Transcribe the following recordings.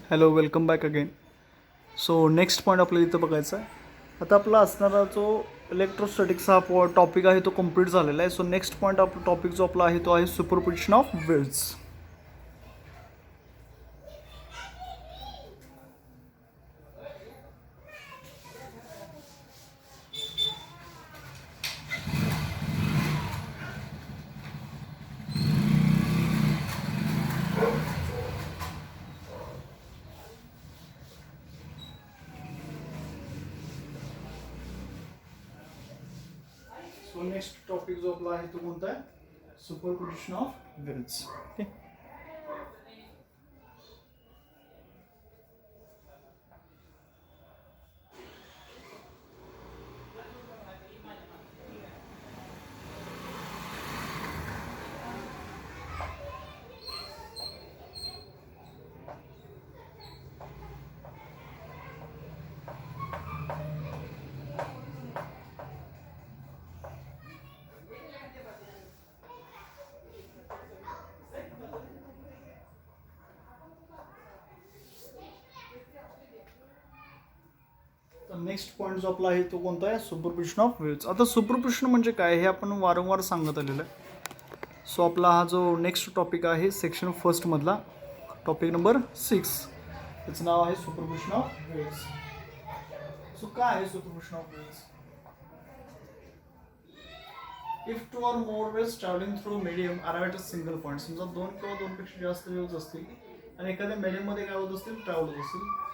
Hello, welcome back again. So next point आपल्याला इथं बघायचा आहे. आता आपला असणारा जो इलेक्ट्रोस्टॅटिक्सचा हा टॉपिक आहे तो कंप्लीट झालेला आहे. सो नेक्स्ट पॉईंट आपला टॉपिक जो आपला आहे तो आहे superposition of waves. So next topic जो आपला आहे तो कोणता आहे? Superposition of waves. Okay. Next point जो आपला आहे तो कोणता आहे? Superposition of waves. आता सुपरपोजिशन म्हणजे काय हे आपण वारंवार सांगत आलेलं आहे. सो आपला हा जो नेक्स्ट टॉपिक आहे सेक्शन फर्स्टमधला टॉपिक नंबर 6, त्याचं नाव आहे सुपरपोजिशन ऑफ वेव्हज. सो काय आहे superposition of waves? If two or more waves travelling through medium arrive at a single point. समजा दोन किंवा दोनपेक्षा जास्त वेव्स असतील आणि एखाद्या मीडियममध्ये काय होत असतील? ट्रॅव्हल होत असतील.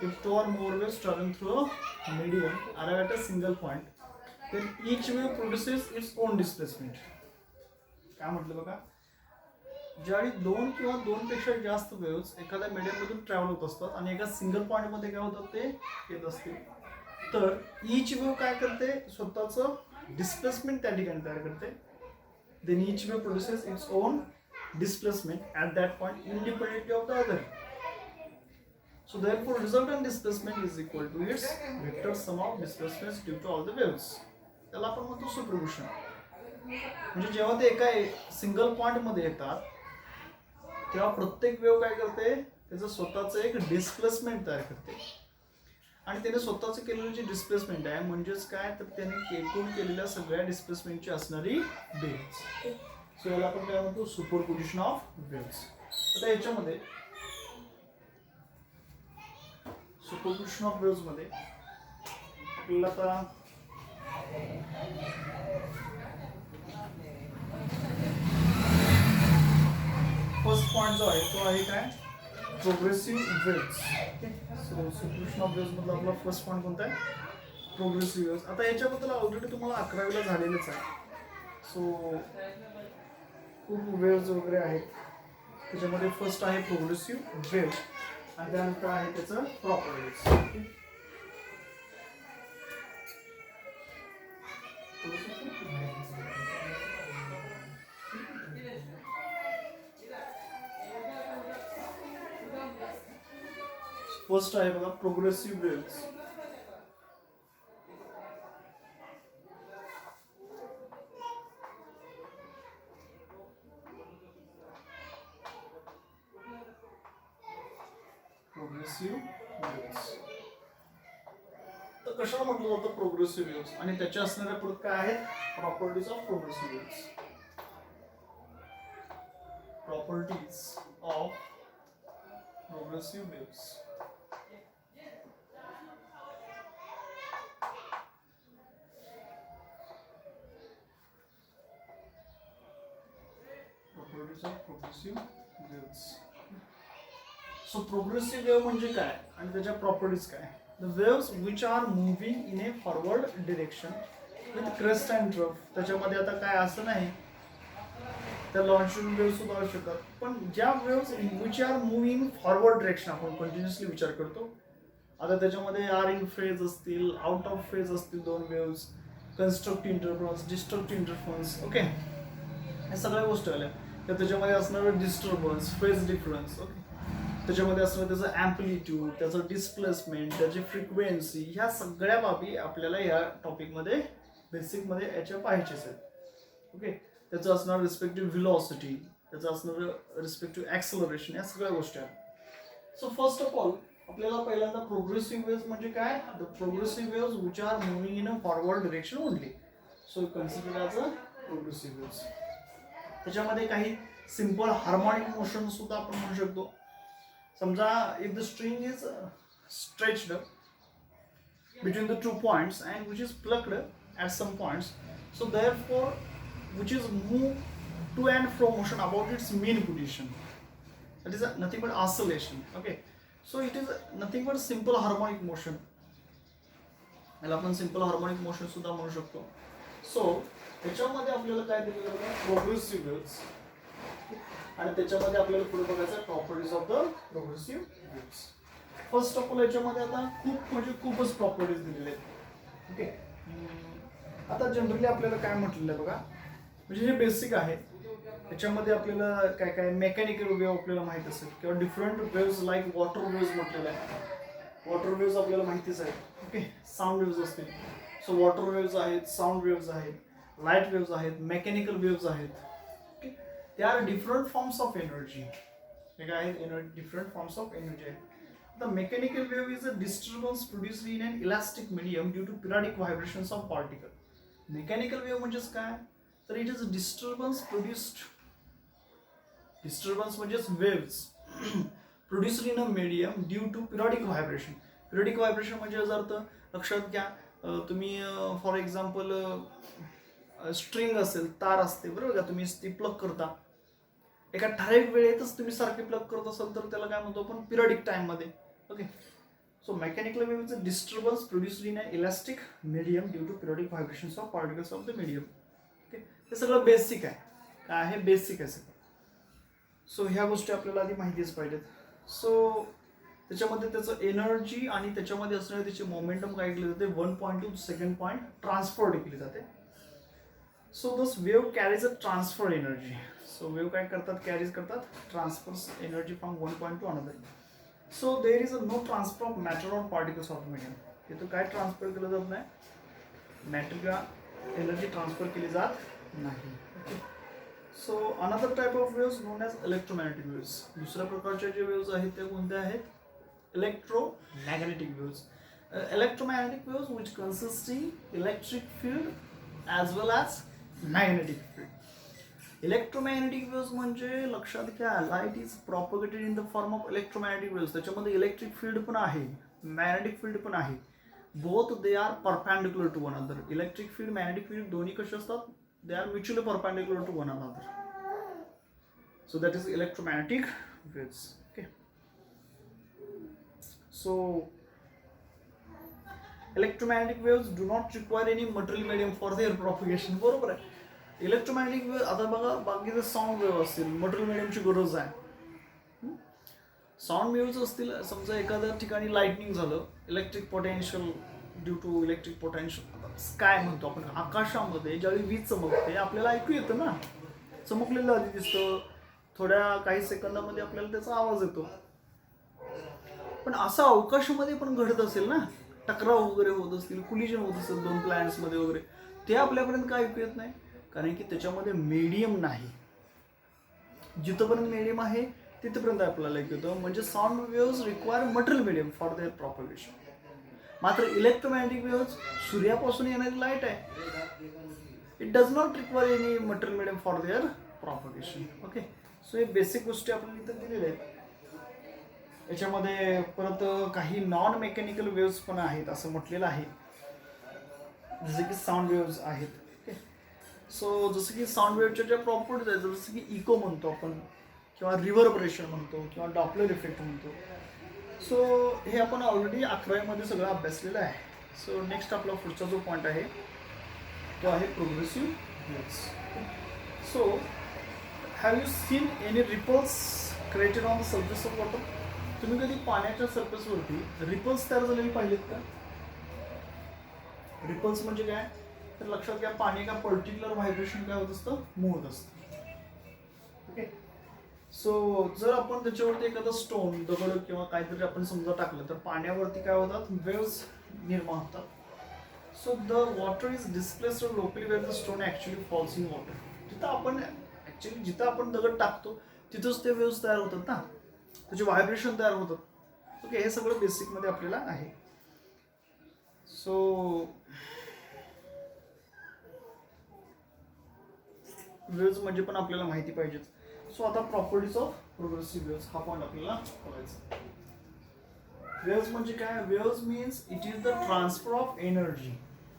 If two or more waves traveling through a medium arrive at a single point, then each wave produces its own displacement. काय म्हटलं बघा, ज्यावेळी दोन किंवा दोनपेक्षा जास्त वेव्स एखाद्या मीडियममधून ट्रॅव्हल होत असतात आणि एका सिंगल पॉईंटमध्ये काय होतात ते येत असतील, तर ईच वेव्ह काय करते? स्वतःचं डिस्प्लेसमेंट त्या ठिकाणी तयार करते. Then each wave produces its own displacement at that point independently of the other. So therefore resultant displacement is equal to its vector sum of displacements due to all the waves. त्याला आपण म्हणतो superposition. म्हणजे जेव्हा ते एका single point मध्ये येतात तेव्हा प्रत्येक वेव्ह काय करते? त्याचं स्वतःचं एक डिस्प्लेसमेंट तयार करते आणि त्याने स्वतःचं केलेलं जे डिस्प्लेसमेंट आहे म्हणजेच काय, तर त्याने एकूण केलेल्या सगळ्या डिस्प्लेसमेंटची असणारी बेरीज. सो याला आपण काय म्हणतो? Superposition of waves. आता याच्यामध्ये सुपरपोजिशन ऑफ वेव्हज मध्ये आपल्याला आता फर्स्ट पॉइंट जो आहे तो आहे काय? Progressive waves. Okay. So superposition of waves मधला आपला फर्स्ट पॉइंट कोणता आहे? Progressive waves. आता याच्याबद्दल ऑलरेडी तुम्हाला 11वीला झालेलंच आहे. सो खूप वेव्हज वगैरे आहेत. त्याच्यामध्ये फर्स्ट आहे प्रोग्रेसिव्ह वेव्ह आणि त्यानंतर आहे त्याचं प्रॉपर्टीज. फर्स्ट आहे बघा प्रोग्रेसिव्ह वेव्हज. तर कशाला म्हटलं जातं प्रोग्रेसिव्ह वेव्हज आणि त्याच्या असणाऱ्या पुढे काय आहेत? Properties of progressive waves. Properties of progressive waves. Properties of progressive waves. So progressive wave म्हणजे काय आणि त्याच्या प्रॉपर्टीज काय? The waves which are moving in A forward direction with crest and trough. त्याच्यामध्ये आता काय असं नाही त्या लॉन्जिट्यूडनल वेव्ह सुद्धा असू शकतात, पण ज्या waves which are moving in forward direction आपण कंटिन्युअसली विचार करतो. आता त्याच्यामध्ये आर इन फेज असतील, आउट ऑफ फेज असतील दोन waves, constructive interference, destructive interference. Okay, या सगळ्या गोष्टी आल्या तर त्याच्यामध्ये असणारं डिस्टर्बन्स, फेज डिफरन्स. ओके, त्याच्यामध्ये असणारं त्याचं ॲम्प्लिट्यूड, त्याचं डिस्प्लेसमेंट, त्याची फ्रिक्वेन्सी, ह्या सगळ्या बाबी आपल्याला या टॉपिकमध्ये बेसिकमध्ये याच्या पाहायचेच आहेत. ओके, त्याचं असणार रिस्पेक्टिव्ह व्हेलॉसिटी, त्याचं असणारं रिस्पेक्टिव्ह ॲक्सेलरेशन, या सगळ्या गोष्टी आहेत. सो फर्स्ट ऑफ ऑल आपल्याला पहिल्यांदा प्रोग्रेसिव्ह वेव्स म्हणजे काय, the progressive waves which are moving in a forward direction only, so consider as a progressive waves. त्याच्यामध्ये काही सिंपल हार्मोनिक मोशन सुद्धा आपण म्हणू शकतो. समजा if the string is stretched between the 2 points and which is plucked at some points, so therefore which is moved to and fro motion about its mean position, that is nothing but oscillation. Okay, so it is nothing but simple harmonic motion, याला आपण simple harmonic motion सुद्धा म्हणू शकतो. So त्याच्यामध्ये आपल्याला काय दिलेलं बघा, प्रोग्रेसिव्ह वेव्स, आणि त्याच्यामध्ये आपल्याला पुढे बघायचं properties of the progressive waves. First of all याच्यामध्ये आता खूपच प्रॉपर्टीज दिलेले आहेत. ओके, आता जनरली आपल्याला काय म्हटलेलं आहे बघा, म्हणजे हे बेसिक आहे. याच्यामध्ये आपल्याला काय काय मेकॅनिकल वेव्ह आपल्याला माहित असेल, किंवा different waves like water waves म्हटलेलं आहे. वॉटर वेव्स आपल्याला माहितीच आहे. ओके, साऊंड वेव्स असतील, सो वॉटर वेव्स आहेत, साऊंड वेव्स आहेत, लाईट वेव्स आहेत, मेकॅनिकल वेव्स आहेत. Okay, they are different forms of energy. हे काय आहेत, डिफरंट फॉर्म्स ऑफ एनर्जी आहेत. The mechanical wave is a disturbance produced in an elastic medium due to periodic vibrations of particle. Mechanical wave म्हणजेच काय, तर it is a disturbance produced, disturbance म्हणजेच waves produced in a medium due to periodic vibration. Periodic vibration म्हणजे याचा अर्थ लक्षात घ्या, तुम्ही फॉर एक्झाम्पल स्ट्रिंग असेल, तार असते बरोबर का, तुम्ही ती प्लग करता, एका ठराविक वेळेतच तुम्ही सारखी प्लग करत असाल तर त्याला काय म्हणतो आपण, पिरियडिक टाइम मध्ये. Okay, so mechanical wave is a disturbance produced in a elastic medium due to periodic vibrations of particles of the medium. Okay, हे सगळं बेसिक आहे. काय आहे, बेसिक आहे सगळं. सो ह्या गोष्टी आपल्याला आधी माहितीच पाहिजेत. सो त्याच्यामध्ये त्याचं एनर्जी आणि त्याच्यामध्ये असणारे त्याचे मोमेंटम काय केले जाते, 1 point to second point transfer केली जाते. So this wave carries a transfer energy. So wave काय करतात, कॅरीज करतात transfer energy from 1 point to another. So there is a no transfer of matter or particles of medium. तिथं काय transfer केलं जात नाही, मॅटर किंवा एनर्जी ट्रान्सफर केली जात नाही. Okay, so another type of waves known as electromagnetic waves. दुसऱ्या प्रकारच्या जे वेव्स आहेत त्या कोणत्या आहेत, electromagnetic waves. Electromagnetic waves which consist in electric field as well as magnetic field. Electromagnetic waves म्हणजे लक्षात घ्या, light is propagated in the form of electromagnetic waves. त्याच्यामध्ये इलेक्ट्रिक फील्ड पण आहे, मॅग्नेटिक फील्ड पण आहे. Both they are perpendicular to one another. Electric field, magnetic field दोन्ही कसे असतात, they are mutually perpendicular to one another. So that is electromagnetic waves. Okay, so electromagnetic waves do not require any material medium for their propagation. बरोबर आहे. Electromagnetic wave आता बघा, बाकीचे sound wave असतील, material मीडियमची गरज आहे. साऊंड वेव्हज असतील, समजा एखाद्या ठिकाणी लाईटनिंग झालं, electric potential due to electric potential, sky म्हणतो आपण, आकाशामध्ये ज्यावेळी वीज चमकते आपल्याला ऐकू येतं ना, चमकलेलं आधी दिसतं, थोड्या काही सेकंदामध्ये आपल्याला त्याचा आवाज येतो. पण असं अवकाशामध्ये पण घडत असेल ना, टकराव वगैरे होत असतील, कुलिजन होत असेल दोन प्लॅनेट्समध्ये वगैरे, ते आपल्यापर्यंत काय ऐकू येत नाही, कारण की त्याच्यामध्ये मीडियम नाही. जिथपर्यंत मीडियम आहे तिथपर्यंत आपल्याला ऐकू येतं. म्हणजे sound waves require material medium for their propagation. मात्र इलेक्ट्रोमॅग्नेटिक वेव्स सूर्यापासून येणारी लाईट आहे, it does not require any material medium for their propagation. Okay, so हे बेसिक गोष्टी आपल्याला इथं दिलेल्या आहेत. याच्यामध्ये परत काही नॉन मेकॅनिकल वेव्स पण आहेत असं म्हटलेलं आहे, जसे की साऊंड वेव्स आहेत. सो जसं की साऊंड वेव्हच्या ज्या प्रॉपर्टीज आहेत, जसं की इको म्हणतो आपण, किंवा रिव्हर्बरेशन म्हणतो, किंवा डॉपलर इफेक्ट म्हणतो. सो हे आपण ऑलरेडी 11वीमध्ये सगळं अभ्यासलेलं आहे. सो नेक्स्ट आपला पुढचा जो पॉईंट आहे तो आहे progressive waves. So have you seen any ripples created on the surface of water. तुम्ही कधी पाण्याच्या सरफेसवरती रिपल्स तयार झालेली पाहिलेत का? रिपल्स म्हणजे काय, तर लक्षात घ्या, पाणी एका पर्टिक्युलर व्हायब्रेशन काय होत असतं, मूव्ह होत असतं. ओके, सो जर आपण त्याच्यावरती एखादा स्टोन, दगड किंवा काहीतरी आपण समजा टाकलं तर पाण्यावरती काय होतात, वेव्स निर्माण होतात. So the water is displaced locally where the stone actually falls in water. जिथं आपण ऍक्च्युअली जिथं आपण दगड टाकतो तिथंच ते वेव्स तयार होतात ना. त्याचे व्हायब्रेशन तयार होतात. ओके, हे सगळं बेसिकमध्ये आपल्याला आहे. सो वेव्ज म्हणजे पण आपल्याला माहिती पाहिजेत. सो आता प्रॉपर्टीज ऑफ प्रोग्रेसिव्ह वेव्ज हा पॉईंट आपल्याला बघायचा. वेव्ज म्हणजे काय? Waves means it is the transfer of energy.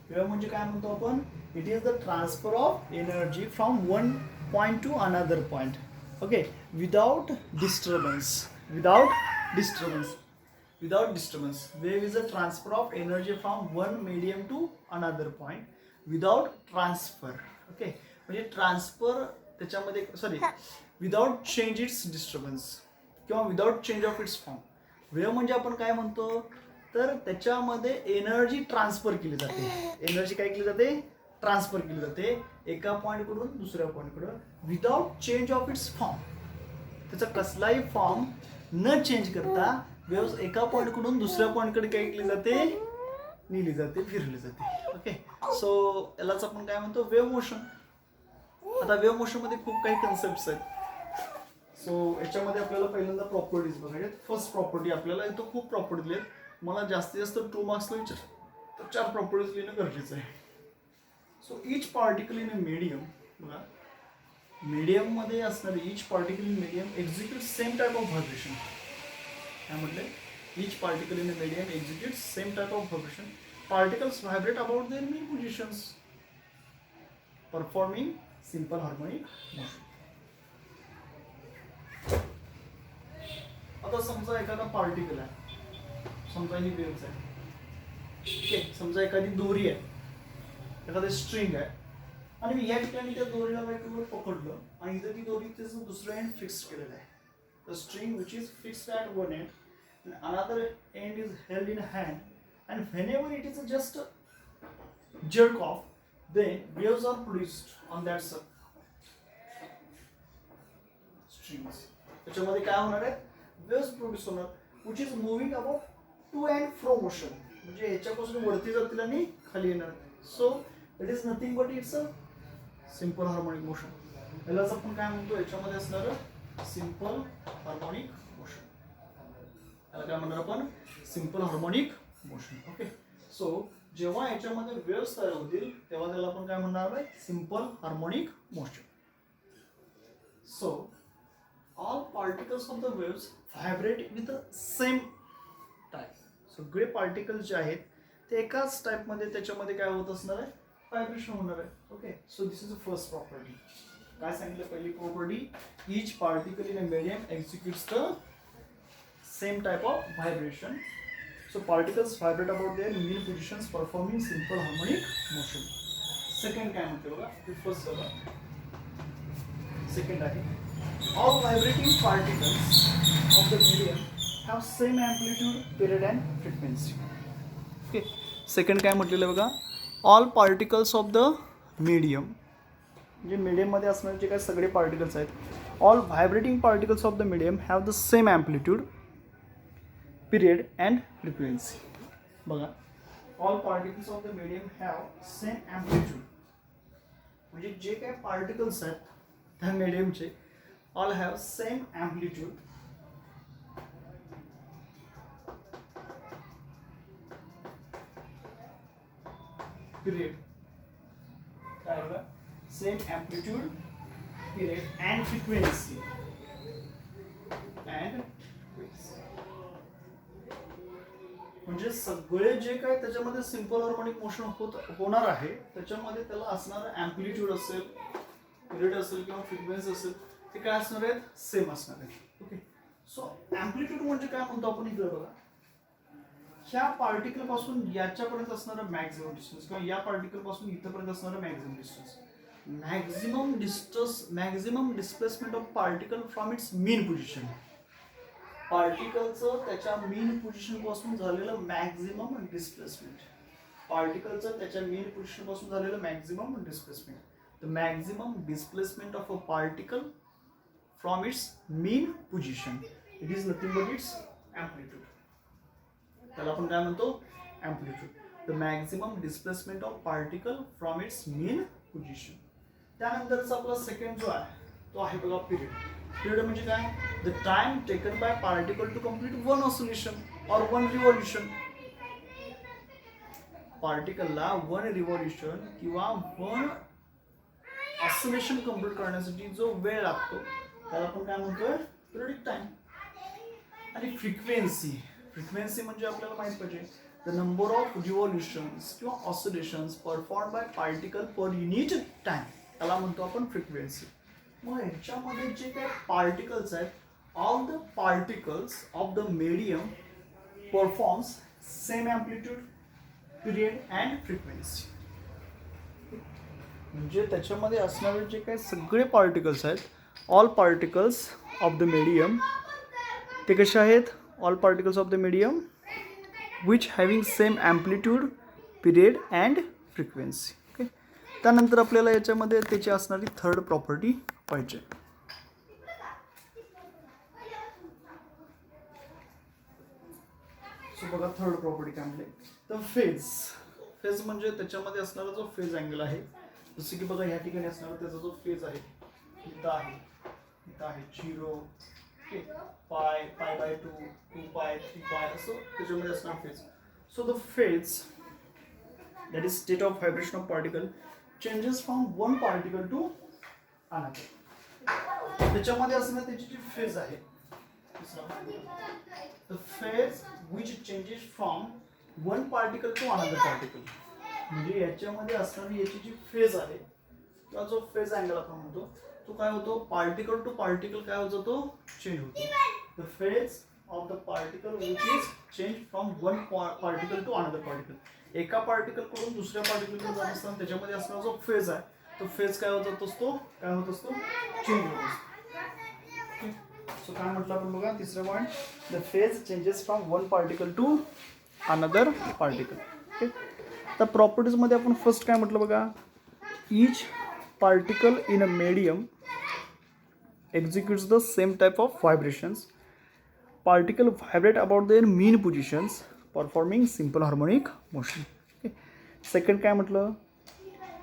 Wave म्हणजे काय म्हणतो आपण? It is the transfer of energy from one point two another point. Okay, without disturbance. Without disturbance. Wave is a transfer of energy from one medium to another point without transfer. Okay, म्हणजे transfer त्याच्यामध्ये without change it's disturbance किंवा without change of its form. Wave म्हणजे आपण काय म्हणतो? तर त्याच्यामध्ये energy transfer केली जाते. एनर्जी काय केली जाते? ट्रान्सफर केली जाते एका पॉईंटकडून दुसऱ्या पॉईंटकडून without change of its form. त्याचा कसलाही फॉर्म न चेंज करता वेव्ह एका पॉईंटकडून दुसऱ्या पॉईंटकडे काय केली जाते? नेली जाते, फिरली जाते. ओके, सो यालाच आपण काय म्हणतो? Wave motion. आता वेव्ह मोशन मध्ये खूप काही कन्सेप्ट्स आहेत. सो याच्यामध्ये आपल्याला पहिल्यांदा प्रॉपर्टीज बघायचे. फर्स्ट प्रॉपर्टी आपल्याला इथं खूप प्रॉपर्टी दिलेत. मला जास्तीत जास्त 2 मार्क्सला तर 4 प्रॉपर्टीज लिहिणं गरजेचं आहे. So each particle in a medium, बघा मीडियम मध्ये असणारे each particle in medium execute same type of vibration. काय म्हटले? Each particle in a medium execute same type of vibration. Particles vibrate about their mean positions performing simple harmonic motion. आता समजा एखादा particle आहे, समजा ही wave आहे. Okay, समजा एखादी दोरी आहे, एखादी स्ट्रिंग आहे आणि मी या ठिकाणी त्या दोरीला वेगवेगळं पकडलं आणि इथं ती दोरी त्याचं दुसरं एंड फिक्स केलेलं आहे. The string which is fixed at one end and another end is held in a hand and whenever it is just jerk off, then waves are produced on that strings. त्याच्यामध्ये काय होणार आहे? Waves produce होणार which is moving about to and fro motion. म्हणजे याच्यापासून वरती जातील आणि खाली येणार. So it is nothing but it's a simple harmonic motion. यालाच आपण काय म्हणतो? याच्यामध्ये असणार सिंपल हार्मोनिक मोशन. याला काय म्हणणार आपण? Simple harmonic motion. Okay, so जेव्हा याच्यामध्ये वेव्स तयार होतील तेव्हा त्याला आपण काय म्हणणार आहे? Simple harmonic motion. So all particles of the waves vibrate with same type. सगळे पार्टिकल्स जे आहेत ते एकाच टाइपमध्ये त्याच्यामध्ये काय होत असणार आहे? व्हायब्रेशन होणार आहे. Okay, so this is the first property. काय सांगितलं? पहिली property, each particle in a medium executes the same type of vibration. So particles vibrate about their mean positions performing simple harmonic motion. Second काय म्हणते बघा? First बघा, second आहे all vibrating particles of the medium have same amplitude, period and frequency. Okay, second काय म्हटलेलं बघा? All particles of the medium, म्हणजे मीडियममध्ये असणारे जे काही सगळे पार्टिकल्स आहेत, all vibrating particles of the medium have the same amplitude, period and frequency. बघा, all particles of the medium have same amplitude, म्हणजे जे काही पार्टिकल्स आहेत त्या मीडियमचे all have same amplitude, period काय बघा? Same amplitude, period and frequency. म्हणजे सगळे जे काय त्याच्यामध्ये सिंपल हार्मोनिक मोशन होणार आहे त्याच्यामध्ये त्याला असणारं अँप्लिट्यूड असेल, पिरियड असेल किंवा फ्रिक्वेन्सी असेल ते काय असणार आहेत? सेम असणार आहे. ओके, सो अँप्लिट्यूड म्हणजे काय म्हणतो आपण इकडे बघा, ह्या पार्टिकल पासून याच्यापर्यंत असणारं मॅक्झिमम डिस्टन्स किंवा या पार्टिकल पासून इथपर्यंत असणारं maximum distance. Maximum displacement of particle from its mean position. पार्टिकलचं त्याच्या मीन पोझिशन पासून झालेलं मॅक्झिमम डिस्प्लेसमेंट. पार्टिकलचं त्याच्या मीन पोझिशन पासून झालेलं maximum displacement. The maximum displacement of a particle from its mean position, it is nothing but it's amplitude. त्याला आपण काय म्हणतो? Amplitude. The maximum displacement of particle from its mean position. त्यानंतरचा आपला second जो आहे तो आहे बघा पिरियड. पिरियड म्हणजे काय? The time taken by particle to complete one oscillation और वन रिव्हॉल्युशन. पार्टिकलला वन रिव्हॉल्युशन किंवा वन ऑसिलेशन कम्प्लीट करण्यासाठी जो वेळ लागतो त्याला आपण काय म्हणतोय, पिरियडिक टाइम. आणि फ्रिक्वेन्सी, फ्रिक्वेन्सी म्हणजे आपल्याला माहित पाहिजे द नंबर ऑफ रिव्हॉल्युशन्स किंवा oscillations perform by particle per unit time, त्याला म्हणतो आपण फ्रिक्वेन्सी. मग ह्याच्यामध्ये जे काही पार्टिकल्स आहेत, all the particles of the medium performs same amplitude, period and frequency. म्हणजे त्याच्यामध्ये असणारे जे काही सगळे पार्टिकल्स आहेत, all particles of the medium, ते कसे आहेत, all particles of the medium which having same amplitude, period and frequency. Okay. त्यानंतर आपल्याला याच्यामध्ये त्याची असणारी थर्ड प्रॉपर्टी पाहिजे. सो बघा थर्ड प्रॉपर्टी काय म्हणते, तर फेज. फेज म्हणजे त्याच्यामध्ये असणारा जो फेज अँगल आहे, जसं की बघा या ठिकाणी असणारा त्याचा जो फेज आहे, इथं आहे 0, पाय, पाय बाय 2, 2 पाय, 3 पाय, असं त्याच्यामध्ये असणार phase. So the phase that is state of vibration of particle changes from one particle to another. त्याच्यामध्ये असणार त्याची जी फेज आहे, the phase which changes from one particle to another particle. म्हणजे याच्यामध्ये असणारी याची जी फेज आहे किंवा जो फेज अँगल आपण म्हणतो तो काय होतो, पार्टिकल टू पार्टिकल काय होत जातो, चेंज होतो. The phase of the particle which is change from one particle to another particle. एका पार्टिकल कडून दुसऱ्या पार्टिकलकडे जात असताना त्याच्यामध्ये असणारा जो फेज आहे तो फेज काय होत असतो, काय होत असतो, चेंज होत असतो. सो काय म्हटलं आपण बघा तिसरा point, the phase changes from one particle to another particle. Okay. तर प्रॉपर्टीजमध्ये आपण फर्स्ट काय म्हटलं बघा, each particle in a medium executes the same type of vibrations. Particle vibrate about their mean positions, performing simple harmonic motion. Okay. Second काय म्हटलं,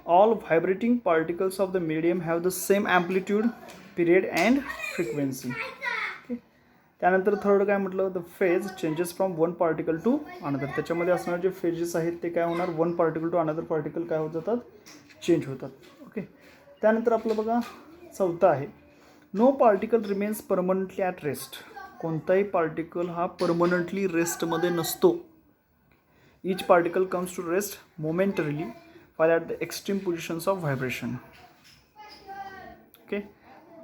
all vibrating particles of the medium have the same amplitude, period and frequency. Okay. त्यानंतर third काय म्हटलं, the phase changes from one particle to another. त्याच्यामध्ये असणारे जे phases आहेत ते काय होणार, one particle to another particle काय होत जातात, चेंज होतात. ओके. त्यानंतर आपलं बघा चौथा आहे, no particle remains permanently at rest. कोणताही पार्टिकल हा परमनंटली रेस्टमध्ये नसतो. Each particle comes to rest momentarily while at the extreme positions of vibration. ओके.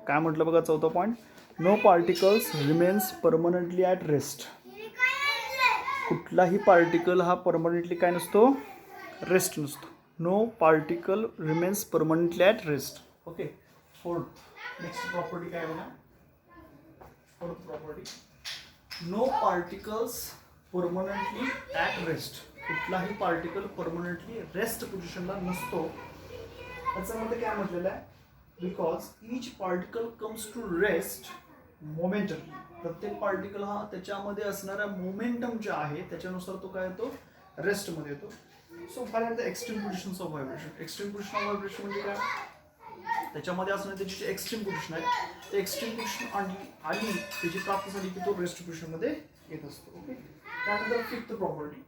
काय म्हटलं बघा चौथा point, no particles remains permanently at rest. कुठलाही पार्टिकल हा परमनंटली काय नसतो, रेस्ट नसतो. No particle remains permanently at rest. Okay. Fourth next property काय बघा, fourth property, no particles permanently at rest. कुठलाही पार्टिकल परमनंटली रेस्ट पोझिशनला नसतो. त्याच्यामध्ये काय म्हटलेलं आहे, because each particle comes to rest momentum. प्रत्येक पार्टिकल हा त्याच्यामध्ये असणारा मोमेंटम जे आहे त्याच्यानुसार तो काय येतो, रेस्टमध्ये येतो. सो फार at the extreme positions of vibration. Extreme position of vibration म्हणजे काय, त्याच्यामध्ये असणारी त्याची जी एक्स्ट्रीम पोझिशन आहे ते एक्स्ट्रीम पोझिशन आली त्याची प्राप्त झाली की तो रेस्ट पोझिशनमध्ये येत असतो. ओके. त्यानंतर fifth property,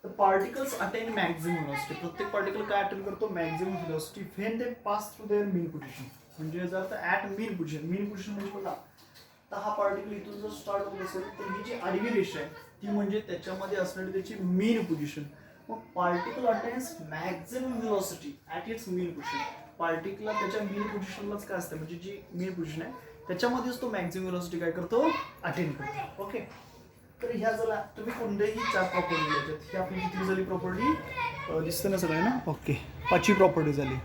the particles attain maximum velocity. प्रत्येक पार्टिकल काय अटेन करतो, maximum velocity when they pass through their mean position. म्हणजे जर तर at mean position, mean position म्हणजे बघा तर हा पार्टिकल इथून जर स्टार्ट होत असेल तर ही जी आडवी रेषा आहे ती म्हणजे त्याच्यामध्ये असणारी त्याची मीन पोझिशन. मग particle attains maximum velocity at its mean position. पार्टिकलला त्याच्या मीन पोझिशनलाच काय असतं, म्हणजे जी मीन पोझिशन आहे त्याच्यामध्येच तो मॅक्झिमम व्हेलॉसिटी काय करतो, अटेन करतो. ओके. तर ह्या झाला तुम्ही कोणत्याही चार प्रॉपर्टी घ्यायच्यात. ही आपली किती झाली प्रॉपर्टी, दिसतं ना सगळं ना. ओके. पाचवी प्रॉपर्टी झाली.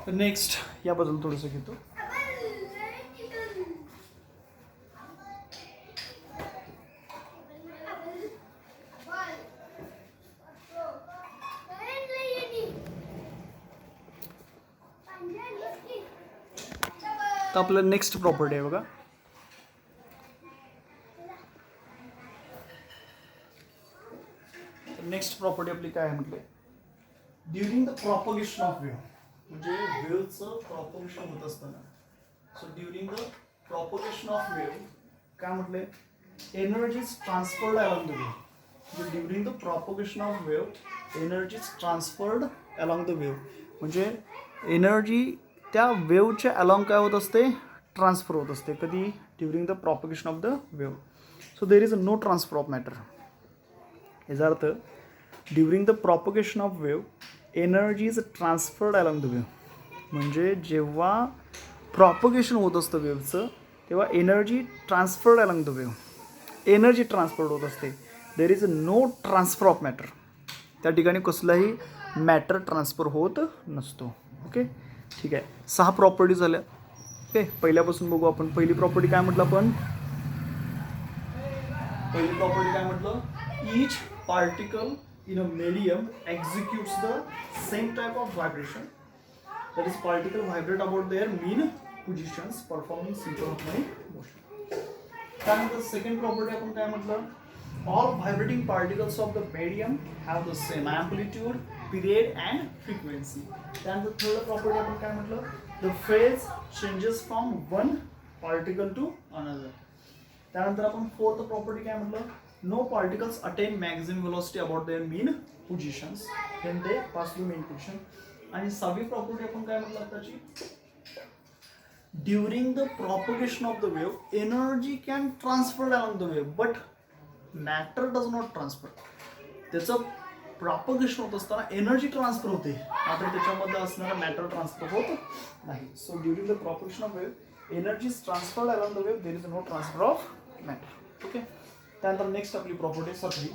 तर नेक्स्ट याबद्दल थोडंसं घेतो. तर आपलं नेक्स्ट प्रॉपर्टी आहे बघा, नेक्स्ट प्रॉपर्टी आपली काय म्हटले, during the propagation of wave. म्हणजे वेव्हचं प्रॉपगेशन होत असताना. So during the propagation of wave काय म्हटलंय, energy is transferred along the wave. म्हणजे during the propagation of wave energy is transferred along the wave. म्हणजे एनर्जी त्या वेव्हच्या अलॉंग काय होत असते, ट्रान्सफर होत असते. कधी, during the propagation of the wave. So there is no transfer of matter. याचा अर्थ during the propagation of wave energy is transferred along the wave. म्हणजे जेव्हा प्रॉपगेशन होत असतं वेव्हचं तेव्हा energy transferred along the wave, energy transferred होत असते. There is no transfer of matter. त्या ठिकाणी कसलाही मॅटर ट्रान्सफर होत नसतो. ओके, ठीक आहे. 6 प्रॉपर्टी झाल्या. ओके, पहिल्यापासून बघू आपण. पहिली प्रॉपर्टी काय म्हटलं आपण, पहिली प्रॉपर्टी काय म्हटलं, इच particle in a medium executes the same type of vibration, that is particle vibrate about their mean positions performing synchronous motion. त्यानंतर सेकंड प्रॉपर्टी आपण काय म्हटलं, all vibrating particles of the medium have the same amplitude, period and frequency. त्यानंतर third property आपण काय म्हटलं, the phase changes from one particle to another. त्यानंतर आपण फोर्थ प्रॉपर्टी काय म्हटलं, no particles attain maximum velocity about their mean positions when they pass through main position. आणि 6वी प्रॉपर्टी आपण काय म्हटलं आताची, during the propagation of the wave energy can transfer along the wave but matter does not transfer. त्याचं propagation होत असताना energy transfer होते, मात्र त्याच्यामध्ये असणारा मॅटर ट्रान्सफर होत नाही. So during the propagation of wave energy is transferred along the wave, there is no transfer of matter. Okay, त्यानंतर नेक्स्ट आपली प्रॉपर्टी 7वी.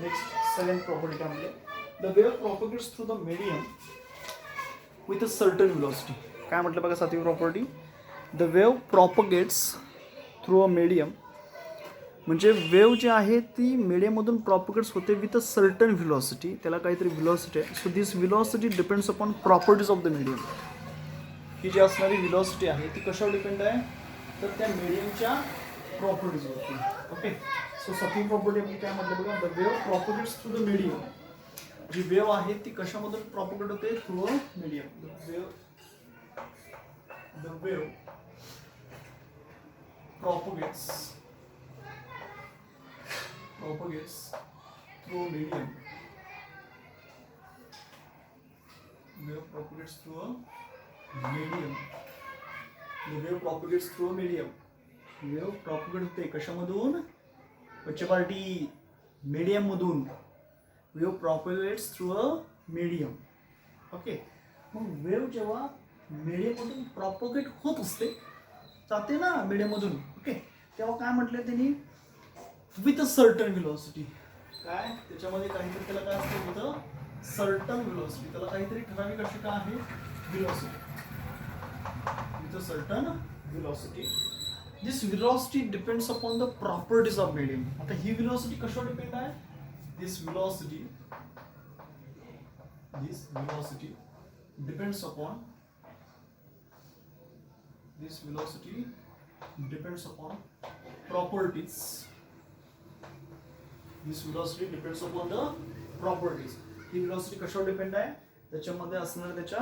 नेक्स्ट 7th प्रॉपर्टी काय म्हणजे, the wave propagates through the medium with a certain velocity. काय म्हटलं बघा 7वी property, the wave propagates through a medium. म्हणजे वेव्ह जी आहे ती मीडियममधून प्रॉपगेट्स होते विथ अ सर्टन व्हेलॉसिटी. त्याला काहीतरी व्हेलॉसिटी आहे. So this velocity depends upon properties of the medium. ही जी असणारी व्हेलॉसिटी आहे ती कशावर डिपेंड आहे, तर त्या मीडियमच्या प्रॉपर्टीजवरती. ओके, सो 7वी प्रॉपर्टी आपण काय म्हटलं बघा, the wave propagates through the medium. जी वेव्ह आहे ती कशामधून प्रॉपगेट होते, through a medium. The wave propagates through a medium. Wave propagates through a medium. The wave propagates through a medium. Wave propagate होते कशामधून, वरची पार्टी मीडियम मधून. Wave propagates through a medium. Okay, मग wave जेव्हा medium मधून propagate होत असते, जाते ना मीडियम मधून. ओके, तेव्हा काय म्हटलं त्यांनी, विथ अ सर्टन व्हेलॉसिटी. काय त्याच्यामध्ये काहीतरी त्याला काय असतं, विथ अ सर्टन व्हेलॉसिटी. त्याला काहीतरी ठराविक अशी काय आहे, velocity. With a certain velocity. This velocity depends upon the properties of medium. आता ही व्हेलॉसिटी कशावर डिपेंड आहे, this velocity depends upon properties. This velocity depends upon the properties. ही velocity कशावर डिपेंड आहे, त्याच्यामध्ये असणाऱ्या त्याच्या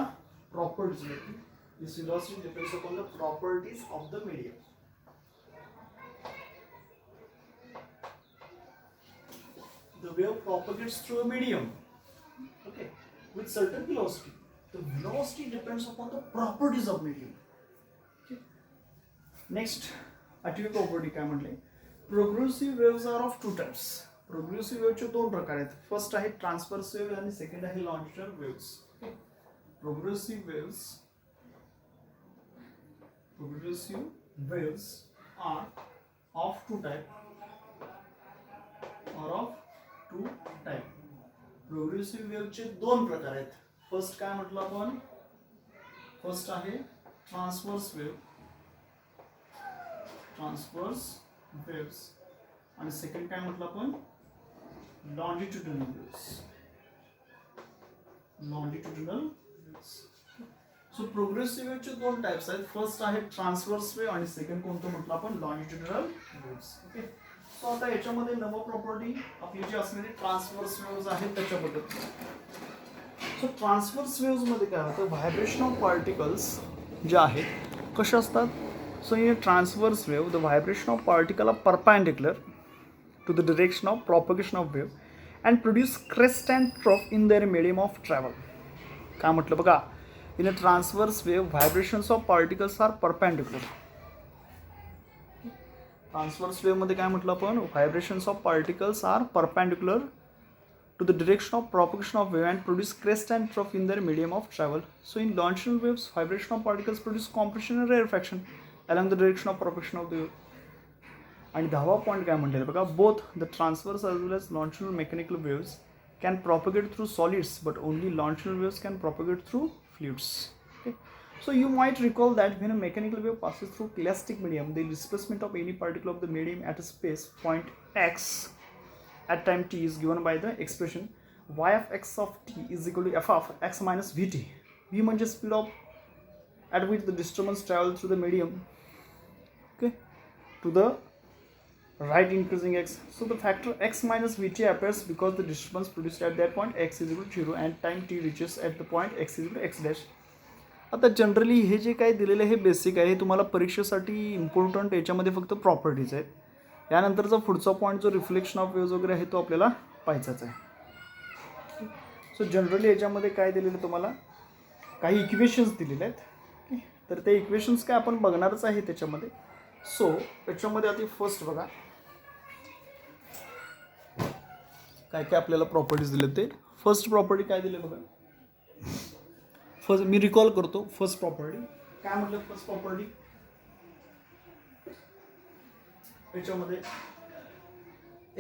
प्रॉपर्टीज वरती. This velocity depends upon the properties of the medium. The wave propagates through a medium, okay, with certain velocity. The velocity depends upon the properties of medium. Next 8वी property काय म्हटले, progressive waves are of 2 types. Progressive वेव्हचे 2 प्रकार आहेत. First आहे transverse wave आणि second आहे longitudinal waves. Progressive waves are of 2 type. Progressive वेव्हचे 2 प्रकार आहेत. फर्स्ट काय म्हटलं आपण, फर्स्ट आहे ट्रान्सव्हर्स वेव्स आणि सेकंड काय म्हटलं आपण, लॉन्जिट्युडनल वेव्स. सो प्रोग्रेसिव्ह वेव्हचे 2 टाइप्स आहेत. फर्स्ट आहे ट्रान्सव्हर्स वेव्ह आणि सेकंड कोणतं म्हटलं आपण, लॉन्जिट्युडनल वेव्स. ओके, सो आता याच्यामध्ये नवं प्रॉपर्टी आपली जी असणारी ट्रान्सव्हर्स वेव्ज आहेत त्याच्याबद्दल. सो ट्रान्सव्हर्स वेव्जमध्ये काय होतं, व्हायब्रेशन ऑफ पार्टिकल्स जे आहेत कसे असतात. So in transverse wave the vibration of particle are perpendicular to the direction of propagation of wave and produce crest and trough in their medium of travel. काय म्हटलं बघा, in a transverse wave vibrations of particles are perpendicular. Transverse वेव्हमध्ये काय म्हटलं आपण, vibrations of particles are perpendicular to the direction of propagation of wave and produce crest and trough in their medium of travel. So in longitudinal waves, vibration of particles produce compression and rarefaction along the direction of propagation of the wave. आणि 10वा point काय म्हटलेलं बघा, both the transverse as well as longitudinal mechanical waves can propagate through solids, but only longitudinal waves can propagate through fluids. Okay? So you might recall that when a mechanical wave passes through elastic medium, the displacement of any particle of the medium at a space point x at time t is given by the expression y of x of t is equal to f of x minus vt. v म्हणजे speed of at which the disturbance travels through the medium, okay, to the right increasing x. So the factor x minus vt appears because the disturbance produced at that point x is equal to 0 and time t reaches at the point x is equal to x dash. आता generally हे जे काय दिलेलं आहे हे basic आहे, तुम्हाला परीक्षेसाठी इम्पॉर्टंट याच्यामध्ये फक्त प्रॉपर्टीज आहेत. यानंतरचा पुढचा पॉईंट जो रिफ्लेक्शन ऑफ वेव्ज वगैरे आहे तो आपल्याला पाहायचाच आहे. सो जनरली याच्यामध्ये काय दिलेलं तुम्हाला काही इक्वेशन्स दिलेले आहेत, तर ते इक्वेशन्स काय आपण बघणारच आहे त्याच्यामध्ये. सो याच्यामध्ये आधी फर्स्ट बघा काय काय आपल्याला प्रॉपर्टीज दिले. ते फर्स्ट प्रॉपर्टी काय दिले बघा. फर्स्ट मी रिकॉल करतो. फर्स्ट प्रॉपर्टी काय म्हटलं, फर्स्ट प्रॉपर्टी याच्यामध्ये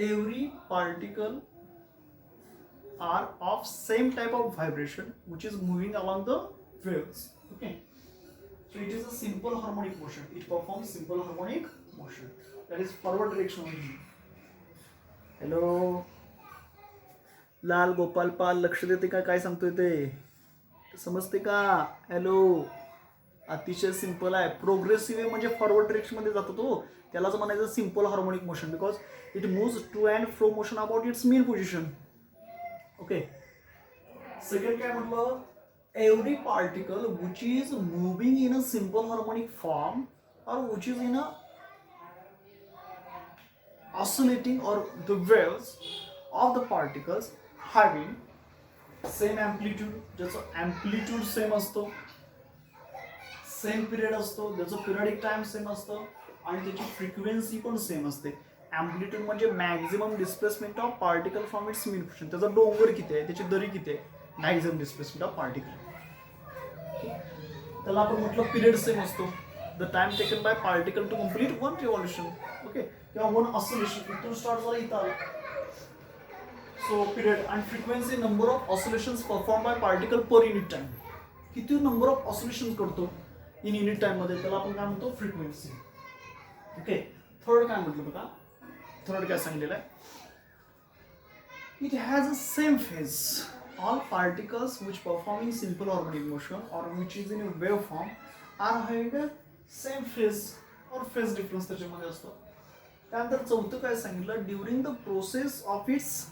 every particle are of same type of vibration which is moving along the waves. Okay, so it is a simple harmonic motion. It performs simple harmonic motion that is forward direction only. Hello Lal Gopal पाल, लक्ष देते का, काय सांगतोय ते समजते का. Hello, अतिशय simple आहे. प्रोग्रेसिव्ह म्हणजे फॉरवर्ड डिरेक्शनमध्ये जातो तो, त्यालाच म्हणायचं simple harmonic motion because it moves to and fro motion about its mean position. Okay, second काय म्हटलं, every particle which is moving in a simple harmonic form और which is in a oscillating और the waves of the particles having same amplitude, ज्याचं amplitude same असतो, same period असतो, ज्याचं periodic time same असतं आणि त्याची फ्रिक्वेन्सी पण सेम असते. ॲम्प्लिट्यूड म्हणजे maximum displacement of particle from its mean position. त्याचा डोंगर किती आहे, त्याची दरी किती आहे, मॅक्झिमम डिस्प्लेसमेंट ऑफ पार्टिकल. त्याला आपण म्हटलं पिरियड सेम असतो, the time taken by particle to complete one revolution. Okay, किंवा वन ऑसिलेशन, इथून स्टार्ट झाला इथं आलं. So period and frequency, number of oscillations perform by particle per unit time. किती नंबर ऑफ ऑसिलेशन करतो in unit time मध्ये, त्याला आपण काय म्हणतो, फ्रिक्वेन्सी. ओके, थर्ड काय म्हटलं बघा, थर्ड काय सांगितलेलं आहे, it has a same phase. All particles which performing simple harmonic motion और which is in a wave form are having a same phase और फेज डिफरन्स त्याच्यामध्ये असतो. त्यानंतर चौथं काय सांगितलं, during the process of its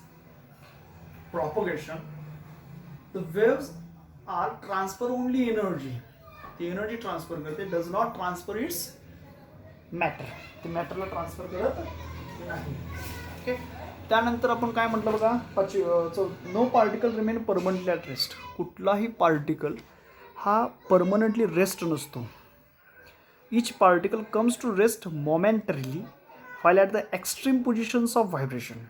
propagation the waves are transfer only energy. ती energy transfer करते, does not transfer its matter. ते मॅटरला ट्रान्सफर करत नाही. ओके, त्यानंतर आपण काय म्हटलं बघा, no particle remain permanently at rest. कुठलाही पार्टिकल हा परमनंटली रेस्ट नसतो. Each particle comes to rest momentarily while at the extreme positions of vibration.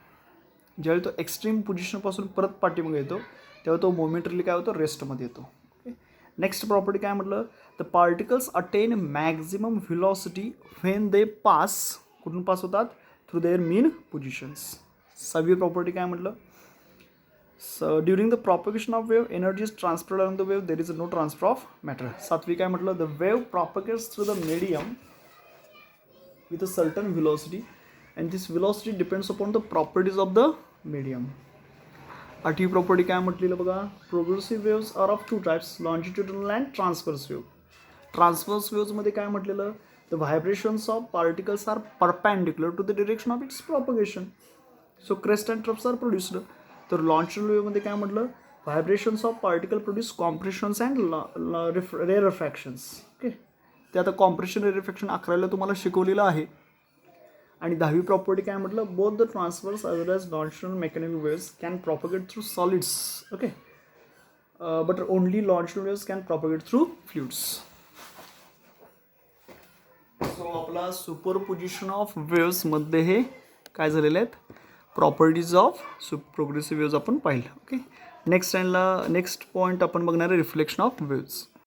ज्यावेळी तो एक्स्ट्रीम पोझिशनपासून परत पाठीमागे येतो तेव्हा तो मोमेंटरली काय होतो, रेस्टमध्ये येतो. नेक्स्ट प्रॉपर्टी काय म्हटलं, the particles attain maximum velocity when they pass, कुठून पास होतात, थ्रू देअर मीन पोझिशन्स. 6वी प्रॉपर्टी काय म्हटलं, during the propagation of wave energy is transferred on the wave, there is no transfer of matter. 7वी काय म्हटलं, the wave propagates through the medium with a certain velocity and this velocity depends upon the properties of the medium. 8वी property काय म्हटलेलं बघा, progressive waves are of two types, longitudinal and transverse wave. Transverse वेव्समध्ये काय म्हटलेलं, the the vibrations of particles are perpendicular to the direction of its propagation. So crest and troughs are produced. तर longitudinal वेव्हमध्ये काय म्हटलं, vibrations of particle produce compressions and rarefactions. Okay, ते आता compression रेरफॅक्शन 11ला तुम्हाला शिकवलेलं आहे. आणि 10वी प्रॉपर्टी काय म्हटलं, both the transverse as well as longitudinal mechanical waves can propagate through solids. Okay, but only longitudinal waves can propagate through fluids. So आपला सुपरपोजिशन ऑफ वेव्समध्ये हे काय झालेले आहेत, प्रॉपर्टीज ऑफ प्रोग्रेसिव्ह वेव्स आपण पाहिलं. ओके, नेक्स्ट पॉईंट आपण बघणार आहे रिफ्लेक्शन ऑफ वेव्स.